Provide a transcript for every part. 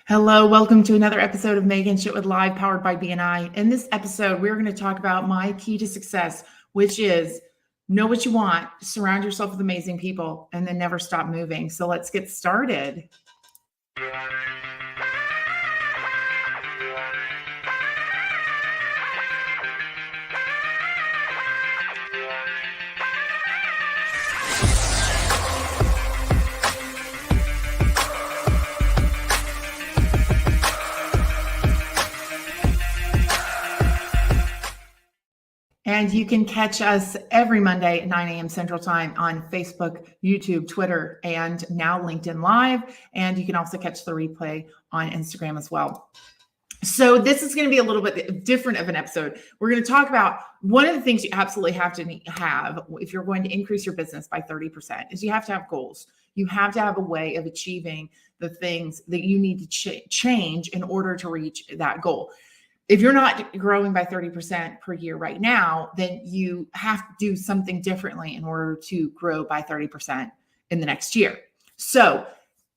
Hello, welcome to another episode of Megan Shitwood Live, powered by BNI. In this episode, we're going to talk about my key to success, which is know what you want, surround yourself with amazing people, and then never stop moving. So let's get started. And you can catch us every Monday at 9 a.m. Central Time on Facebook, YouTube, Twitter, and now LinkedIn Live. And you can also catch the replay on Instagram as well. So this is going to be a little bit different of an episode. We're going to talk about one of the things you absolutely have to have if you're going to increase your business by 30% is you have to have goals. You have to have a way of achieving the things that you need to change in order to reach that goal. If you're not growing by 30% per year right now, then you have to do something differently in order to grow by 30% in the next year. So,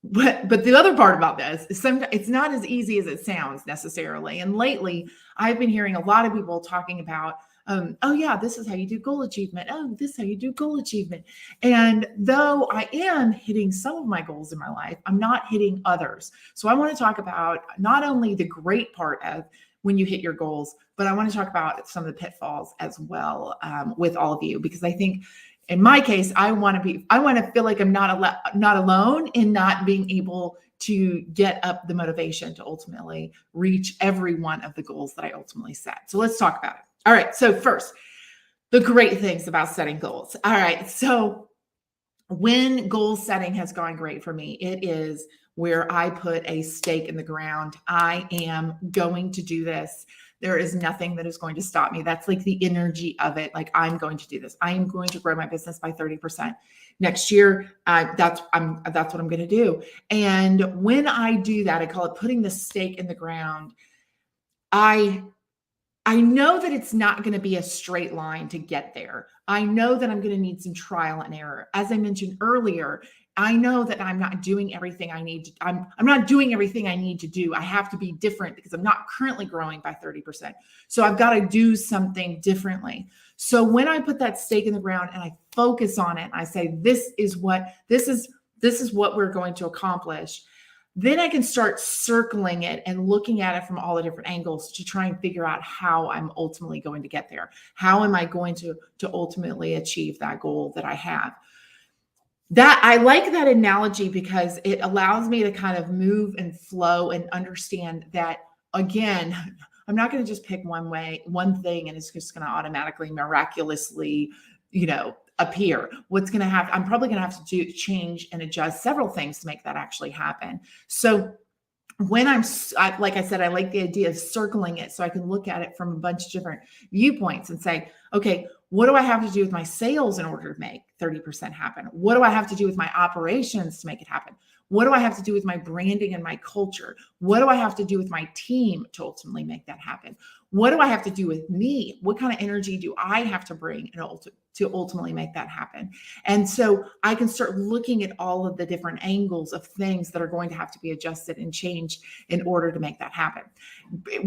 but the other part about this is sometimes it's not as easy as it sounds necessarily. And lately, I've been hearing a lot of people talking about, oh yeah, this is how you do goal achievement. Oh, this is how you do goal achievement. And though I am hitting some of my goals in my life, I'm not hitting others. So I want to talk about not only the great part of when you hit your goals, but I want to talk about some of the pitfalls as well with all of you, because I think in my case, I want to feel like I'm not alone in not being able to get up the motivation to ultimately reach every one of the goals that I ultimately set. So let's talk about it. All right. So first, the great things about setting goals. All right. So when goal setting has gone great for me, it is where I put a stake in the ground. I am going to do this. There is nothing that is going to stop me. That's like the energy of it. Like, I'm going to do this. I am going to grow my business by 30% next year. That's what I'm going to do. And when I do that, I call it putting the stake in the ground. I know that it's not going to be a straight line to get there. I know that I'm going to need some trial and error. As I mentioned earlier, I know that I'm not doing everything I need to. I'm not doing everything I need to do. I have to be different because I'm not currently growing by 30%. So I've got to do something differently. So when I put that stake in the ground and I focus on it, and I say, this is what we're going to accomplish. Then I can start circling it and looking at it from all the different angles to try and figure out how I'm ultimately going to get there. How am I going to ultimately achieve that goal that I have? That I like that analogy because it allows me to kind of move and flow and understand that, again, I'm not going to just pick one thing, and it's just going to automatically, miraculously, appear. What's going to happen? I'm probably going to have to change and adjust several things to make that actually happen. So when like I said, I like the idea of circling it so I can look at it from a bunch of different viewpoints and say, okay, what do I have to do with my sales in order to make 30% happen? What do I have to do with my operations to make it happen? What do I have to do with my branding and my culture? What do I have to do with my team to ultimately make that happen? What do I have to do with me? What kind of energy do I have to bring to ultimately make that happen? And so I can start looking at all of the different angles of things that are going to have to be adjusted and changed in order to make that happen.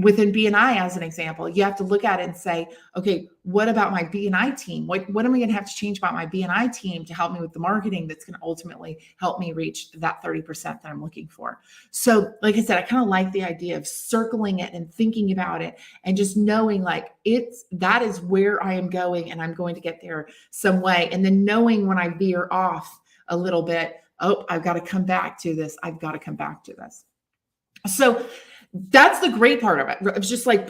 Within BNI, as an example, you have to look at it and say, okay, what about my BNI team? What am I going to have to change about my BNI team to help me with the marketing that's going to ultimately help me reach that 30% that I'm looking for? So like I said, I kind of like the idea of circling it and thinking about it and just knowing like that is where I am going and I'm going to get there some way. And then knowing when I veer off a little bit, oh, I've got to come back to this. I've got to come back to this. So that's the great part of it. It's just like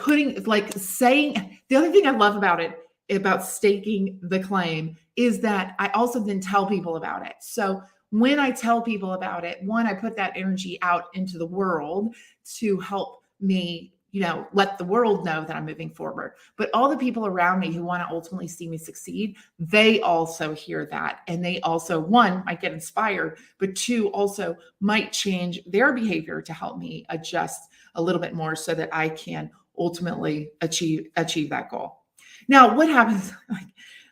saying, the other thing I love about staking the claim is that I also then tell people about it. So when I tell people about it, one, I put that energy out into the world to help me, let the world know that I'm moving forward. But all the people around me who want to ultimately see me succeed, they also hear that. And they also, one, might get inspired, but two, also might change their behavior to help me adjust a little bit more so that I can ultimately achieve that goal. Now, what happens?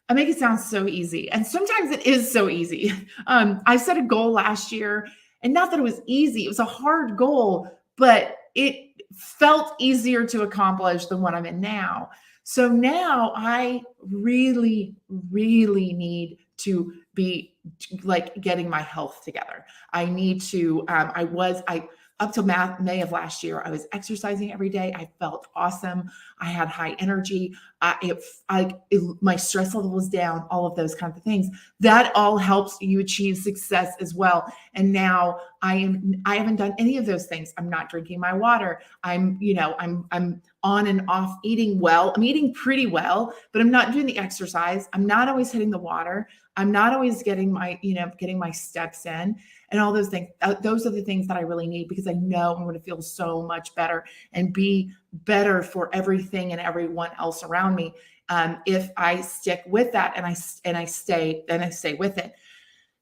I make it sound so easy. And sometimes it is so easy. I set a goal last year, and not that it was easy. It was a hard goal, but it felt easier to accomplish than what I'm in now. So now I really, really need to be like getting my health together. I need to, up till May of last year, I was exercising every day. I felt awesome. I had high energy. My stress level was down, all of those kinds of things. That all helps you achieve success as well. And now I haven't done any of those things. I'm not drinking my water. I'm on and off eating well. I'm eating pretty well, but I'm not doing the exercise. I'm not always hitting the water. I'm not always getting my steps in and all those things. Those are the things that I really need, because I know I'm going to feel so much better and be better for everything and everyone else around me if I stick with that and I stay with it.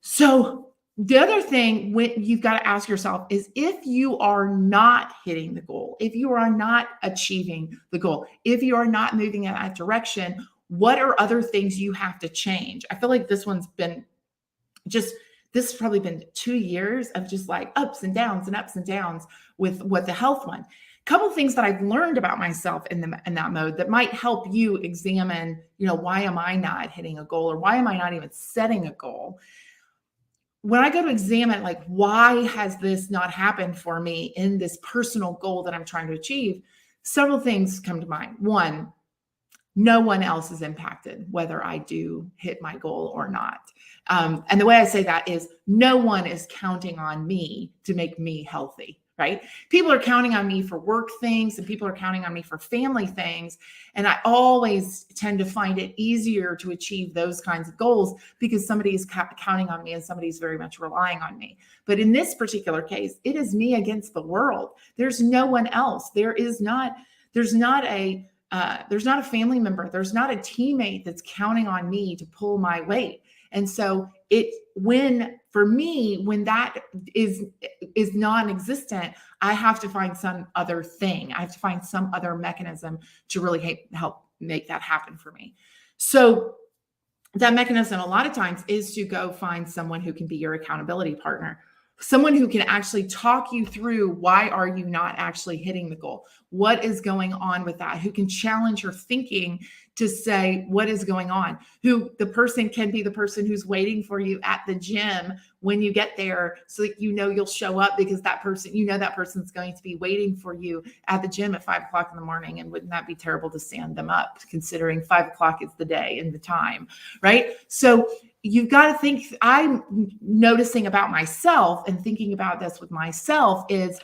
So the other thing you've got to ask yourself is, if you are not hitting the goal, if you are not achieving the goal, if you are not moving in that direction, what are other things you have to change? I feel like this has probably been 2 years of just like ups and downs with what the health one. Couple things that I've learned about myself in that mode that might help you examine, why am I not hitting a goal, or why am I not even setting a goal? When I go to examine, like, why has this not happened for me in this personal goal that I'm trying to achieve, several things come to mind. One, no one else is impacted whether I do hit my goal or not. And the way I say that is, no one is counting on me to make me healthy, right? People are counting on me for work things, and people are counting on me for family things. And I always tend to find it easier to achieve those kinds of goals because somebody is counting on me and somebody's very much relying on me. But in this particular case, it is me against the world. There's no one else. There's not a family member. There's not a teammate that's counting on me to pull my weight. And so when that is non-existent, I have to find some other thing. I have to find some other mechanism to really help make that happen for me. So that mechanism a lot of times is to go find someone who can be your accountability partner. Someone who can actually talk you through, why are you not actually hitting the goal? What is going on with that? Who can challenge your thinking to say, what is going on? Who the person can be the person who's waiting for you at the gym when you get there, so that you'll show up, because that person's going to be waiting for you at the gym at 5:00 in the morning. And wouldn't that be terrible to stand them up, considering 5:00 is the day and the time, right? So you've got to think. I'm noticing about myself and thinking about this with myself is,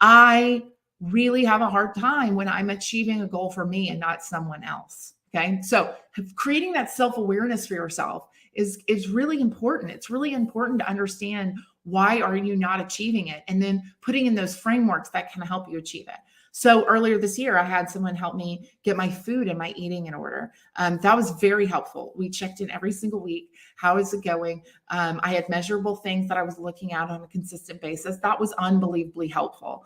I really have a hard time when I'm achieving a goal for me and not someone else. Okay. So creating that self-awareness for yourself is really important. It's really important to understand, why are you not achieving it? And then putting in those frameworks that can help you achieve it. So earlier this year, I had someone help me get my food and my eating in order. That was very helpful. We checked in every single week. How is it going? I had measurable things that I was looking at on a consistent basis. That was unbelievably helpful.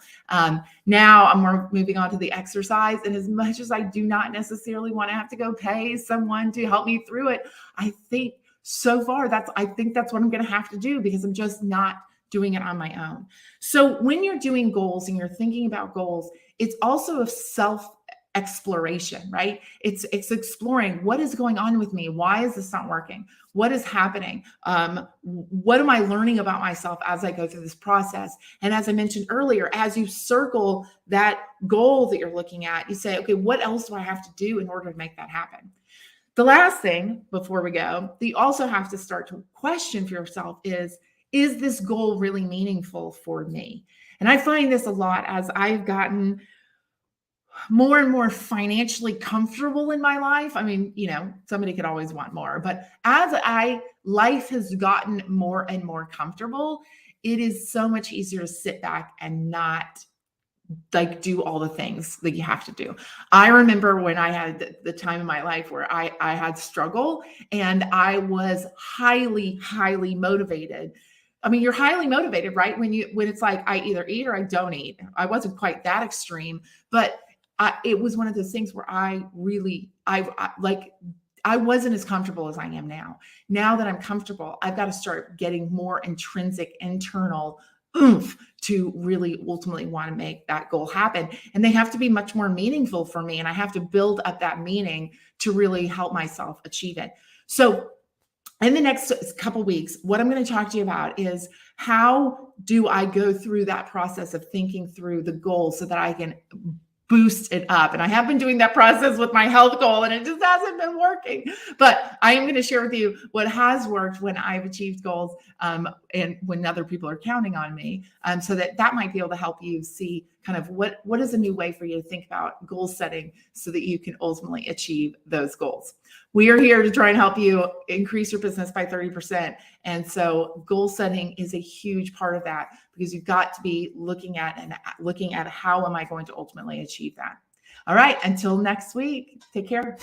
Now I'm moving on to the exercise. And as much as I do not necessarily want to have to go pay someone to help me through it, I think so far that's what I'm going to have to do, because I'm just not doing it on my own. So when you're doing goals and you're thinking about goals, it's also a self-exploration, right? It's exploring, what is going on with me? Why is this not working? What is happening? What am I learning about myself as I go through this process? And as I mentioned earlier, as you circle that goal that you're looking at, you say, okay, what else do I have to do in order to make that happen? The last thing before we go, that you also have to start to question for yourself is this goal really meaningful for me? And I find this a lot as I've gotten more and more financially comfortable in my life. I mean, somebody could always want more, but as life has gotten more and more comfortable, it is so much easier to sit back and not do all the things that you have to do. I remember when I had the time in my life where I had struggle, and I was highly, highly motivated. I mean, you're highly motivated, right? When it's like, I either eat or I don't eat. I wasn't quite that extreme, but it was one of those things where I wasn't as comfortable as I am now. Now that I'm comfortable, I've got to start getting more intrinsic, internal oomph to really ultimately want to make that goal happen. And they have to be much more meaningful for me. And I have to build up that meaning to really help myself achieve it. So in the next couple weeks, what I'm going to talk to you about is how do I go through that process of thinking through the goal so that I can boost it up. And I have been doing that process with my health goal and it just hasn't been working. But I am going to share with you what has worked when I've achieved goals and when other people are counting on me, so that might be able to help you see kind of what is a new way for you to think about goal setting so that you can ultimately achieve those goals. We are here to try and help you increase your business by 30%. And so goal setting is a huge part of that because you've got to be looking at how am I going to ultimately achieve that. All right, until next week, take care.